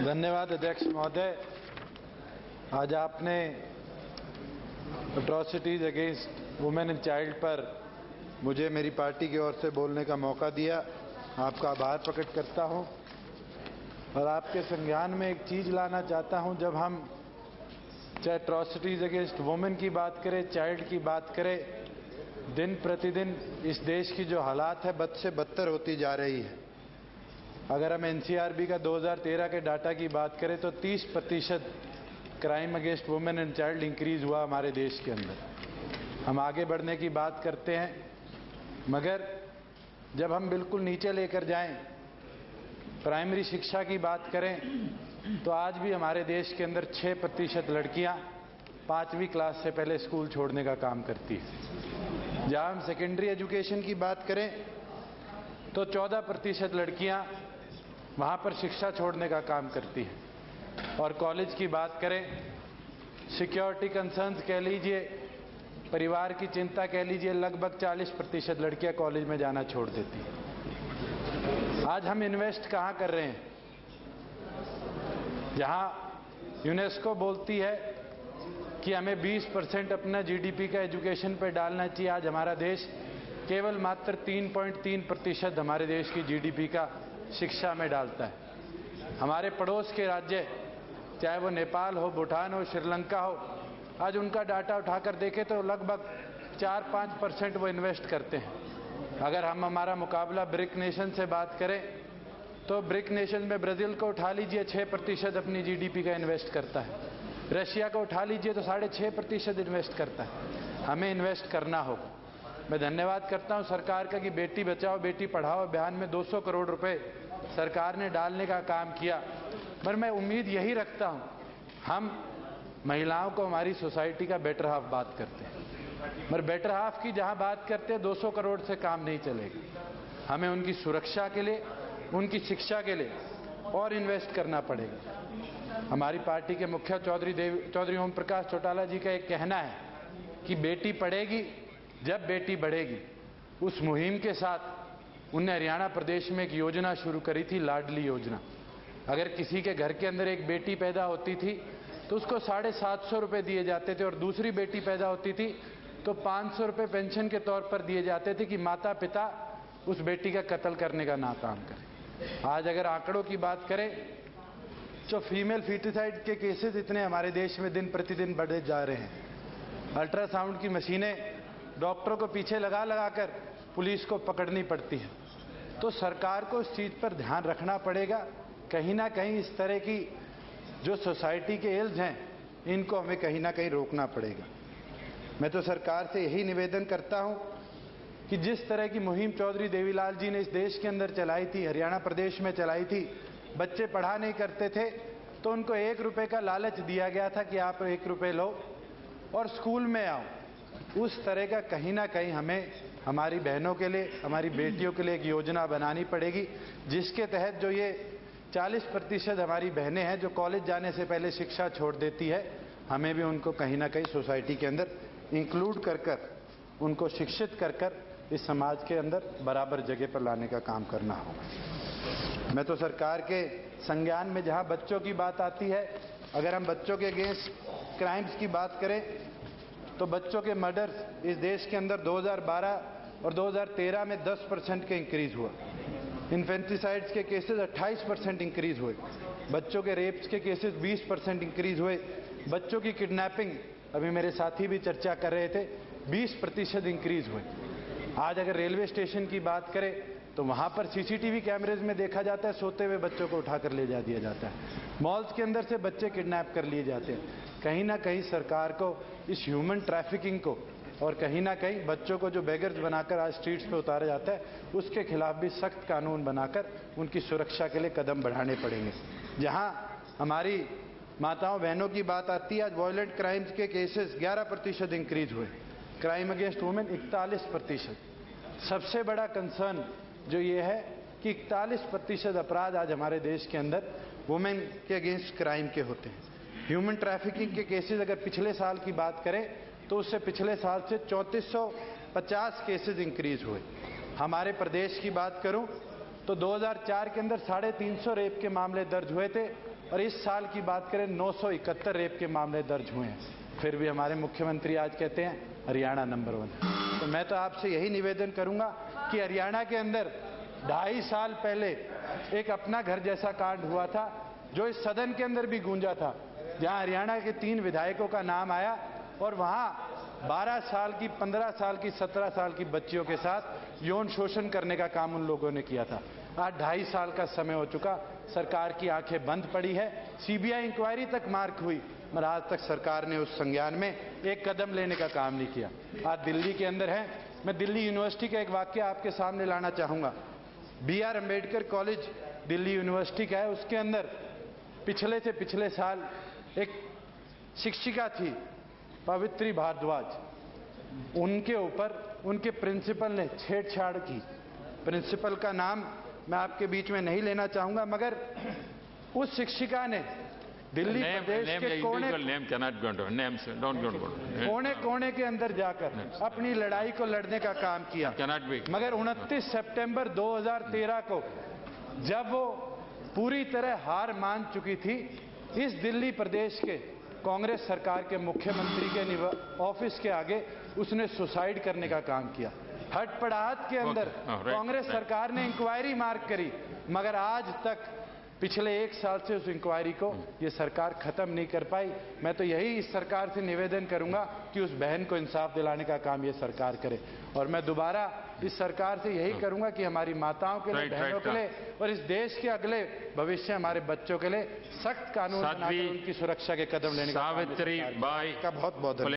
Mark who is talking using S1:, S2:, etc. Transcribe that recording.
S1: धन्यवाद अध्यक्ष महोदय। आज आपने atrocities against women and child पर मुझे मेरी पार्टी की ओर से बोलने का मौका दिया। आपका आभार प्रकट करता हूं और आपके संज्ञान में एक चीज लाना चाहता हूं। जब हम चाहे अट्रॉसिटीज अगेंस्ट वुमेन की बात करें, चाइल्ड की बात करें, दिन प्रतिदिन इस देश की जो हालात है बद से बदतर होती जा रही है। अगर हम एनसीआरबी का 2013 के डाटा की बात करें तो 30% crime against women and child increase हुआ हमारे देश के अंदर। हम आगे बढ़ने की बात करते हैं, मगर जब हम बिल्कुल नीचे लेकर जाएं, प्राइमरी शिक्षा की बात करें तो आज भी हमारे देश के अंदर 6% लड़कियां 5वीं क्लास से पहले स्कूल छोड़ने का काम करती है। जहां हम सेकेंडरी एजुकेशन की बात करें तो 14% लड़कियां वहां पर शिक्षा छोड़ने का काम करती हैं। और कॉलेज की बात करें, सिक्योरिटी कंसर्न्स कह लीजिए, परिवार की चिंता कह लीजिए, लगभग 40% लड़कियां कॉलेज में जाना छोड़ देती हैं। आज हम इन्वेस्ट कहां कर रहे हैं? जहां यूनेस्को बोलती है कि हमें 20% अपना जीडीपी का एजुकेशन पे डालना चाहिए, आज हमारा देश केवल मात्र 3.3% हमारे देश की जीडीपी का शिक्षा में डालता है। हमारे पड़ोस के राज्य, चाहे वो नेपाल हो, भूटान हो, श्रीलंका हो, आज उनका डाटा उठाकर देखें तो लगभग 4-5% वो इन्वेस्ट करते हैं। अगर हम हमारा मुकाबला ब्रिक नेशन से बात करें तो ब्रिक नेशन में ब्राजील को उठा लीजिए, 6% अपनी जीडीपी का इन्वेस्ट करता है। रशिया को उठा लीजिए तो 6.5% इन्वेस्ट करता है। हमें इन्वेस्ट करना होगा। मैं धन्यवाद करता हूं सरकार का कि बेटी बचाओ बेटी पढ़ाओ अभियान में 200 करोड़ रुपए सरकार ने डालने का काम किया। पर मैं उम्मीद यही रखता हूं, हम महिलाओं को हमारी सोसाइटी का बेटर हाफ बात करते हैं, मगर बेटर हाफ की जहां बात करते हैं 200 करोड़ से काम नहीं चलेगा। हमें उनकी सुरक्षा के लिए, उनकी शिक्षा के लिए और इन्वेस्ट करना पड़ेगा। हमारी पार्टी के मुखिया चौधरी ओम प्रकाश चौटाला जी का एक कहना है कि बेटी पढ़ेगी जब बेटी बढ़ेगी। उस मुहिम के साथ उनने हरियाणा प्रदेश में एक योजना शुरू करी थी, लाडली योजना। अगर किसी के घर के अंदर एक बेटी पैदा होती थी तो उसको 750 रुपए दिए जाते थे, और दूसरी बेटी पैदा होती थी तो 500 रुपए पेंशन के तौर पर दिए जाते थे कि माता पिता उस बेटी का कत्ल करने का ना काम करें। आज अगर आंकड़ों की बात करें तो फीमेल फीटिसाइड के केसेस इतने हमारे देश में दिन प्रतिदिन बढ़े जा रहे हैं। अल्ट्रासाउंड की मशीनें डॉक्टरों को पीछे लगा लगाकर पुलिस को पकड़नी पड़ती है। तो सरकार को इस चीज पर ध्यान रखना पड़ेगा। कहीं ना कहीं इस तरह की जो सोसाइटी के एल्स हैं, इनको हमें कहीं ना कहीं रोकना पड़ेगा। मैं तो सरकार से यही निवेदन करता हूं कि जिस तरह की मुहिम चौधरी देवीलाल जी ने इस देश के अंदर चलाई थी, हरियाणा प्रदेश में चलाई थी, बच्चे पढ़ा नहीं करते थे तो उनको 1 रुपए का लालच दिया गया था कि आप 1 रुपए लो और स्कूल में आओ। उस तरह का कहीं ना कहीं हमें हमारी बहनों के लिए, हमारी बेटियों के लिए एक योजना बनानी पड़ेगी, जिसके तहत जो ये 40% हमारी बहनें हैं जो कॉलेज जाने से पहले शिक्षा छोड़ देती है, हमें भी उनको कहीं ना कहीं सोसाइटी के अंदर इंक्लूड कर उनको शिक्षित कर इस समाज के अंदर बराबर जगह पर लाने का काम करना होगा। मैं तो सरकार के संज्ञान में जहां बच्चों की बात आती है, अगर हम बच्चों के अगेंस्ट क्राइम्स की बात करें तो बच्चों के मर्डर्स इस देश के अंदर 2012 और 2013 में 10% के इंक्रीज हुआ। इन्फेंटिसाइड्स के केसेस 28% इंक्रीज हुए। बच्चों के रेप्स के केसेस 20% इंक्रीज हुए। बच्चों की किडनैपिंग, अभी मेरे साथी भी चर्चा कर रहे थे, 20% इंक्रीज हुए। आज अगर रेलवे स्टेशन की बात करें तो वहां पर सीसीटीवी कैमरेज में देखा जाता है सोते हुए बच्चों को उठाकर ले जा दिया जाता है। मॉल्स के अंदर से बच्चे किडनैप कर लिए जाते हैं। कहीं ना कहीं सरकार को इस ह्यूमन ट्रैफिकिंग को, और कहीं ना कहीं बच्चों को जो बेगर्स बनाकर आज स्ट्रीट्स पे उतारा जाता है, उसके खिलाफ भी सख्त कानून बनाकर उनकी सुरक्षा के लिए कदम बढ़ाने पड़ेंगे। जहां हमारी माताओं बहनों की बात आती है, आज वायलेंट क्राइम्स के केसेस 11% इंक्रीज हुए। Crime against women 41%। सबसे बड़ा कंसर्न जो ये है कि 41% अपराध आज हमारे देश के अंदर वुमेन के अगेंस्ट क्राइम के होते हैं। ह्यूमन ट्रैफिकिंग के केसेस अगर पिछले साल की बात करें तो उससे पिछले साल से 3450 केसेस इंक्रीज हुए। हमारे प्रदेश की बात करूं तो 2004 के अंदर 350 रेप के मामले दर्ज हुए थे, और इस साल की बात करें 971 रेप के मामले दर्ज हुए हैं। फिर भी हमारे मुख्यमंत्री आज कहते हैं हरियाणा नंबर 1। तो मैं तो आपसे यही निवेदन करूंगा कि हरियाणा के अंदर 2.5 साल पहले एक अपना घर जैसा कांड हुआ था, जो इस सदन के अंदर भी गूंजा था, जहां हरियाणा के 3 विधायकों का नाम आया और वहां 12 साल की, 15 साल की, 17 साल की बच्चियों के साथ यौन शोषण करने का काम उन लोगों ने किया था। आज 2.5 साल का समय हो चुका, सरकार की आंखें बंद पड़ी है, सीबीआई इंक्वायरी तक मार्क हुई, मगर आज तक सरकार ने उस संज्ञान में एक कदम लेने का काम नहीं किया। आज दिल्ली के अंदर है, मैं दिल्ली यूनिवर्सिटी का एक वाक्य आपके सामने लाना चाहूंगा। BR Ambedkar college Delhi university का है, उसके अंदर पिछले से पिछले साल एक शिक्षिका थी पवित्री भारद्वाज, उनके ऊपर उनके प्रिंसिपल ने छेड़छाड़ की। प्रिंसिपल का नाम मैं आपके बीच में नहीं लेना चाहूंगा, मगर उस शिक्षिका ने दिल्ली प्रदेश के कोने कोने के अंदर जाकर अपनी लड़ाई को लड़ने का काम किया। मगर 29 सितंबर 2013 को जब वो पूरी तरह हार मान चुकी थी, इस दिल्ली प्रदेश के कांग्रेस सरकार के मुख्यमंत्री के ऑफिस के आगे उसने सुसाइड करने का काम किया। हटपड़ाहट के अंदर कांग्रेस सरकार ने इंक्वायरी मार्क करी, मगर आज तक पिछले 1 साल से उस इंक्वायरी को ये सरकार खत्म नहीं कर पाई। मैं तो यही इस सरकार से निवेदन करूंगा कि उस बहन को इंसाफ दिलाने का काम ये सरकार करे। और मैं दोबारा इस सरकार से यही करूंगा कि हमारी माताओं के लिए, बहनों के लिए और इस देश के अगले भविष्य हमारे बच्चों के लिए सख्त कानून बनाकर उनकी सुरक्षा के कदम लेने का बहुत बहुत धन्यवाद।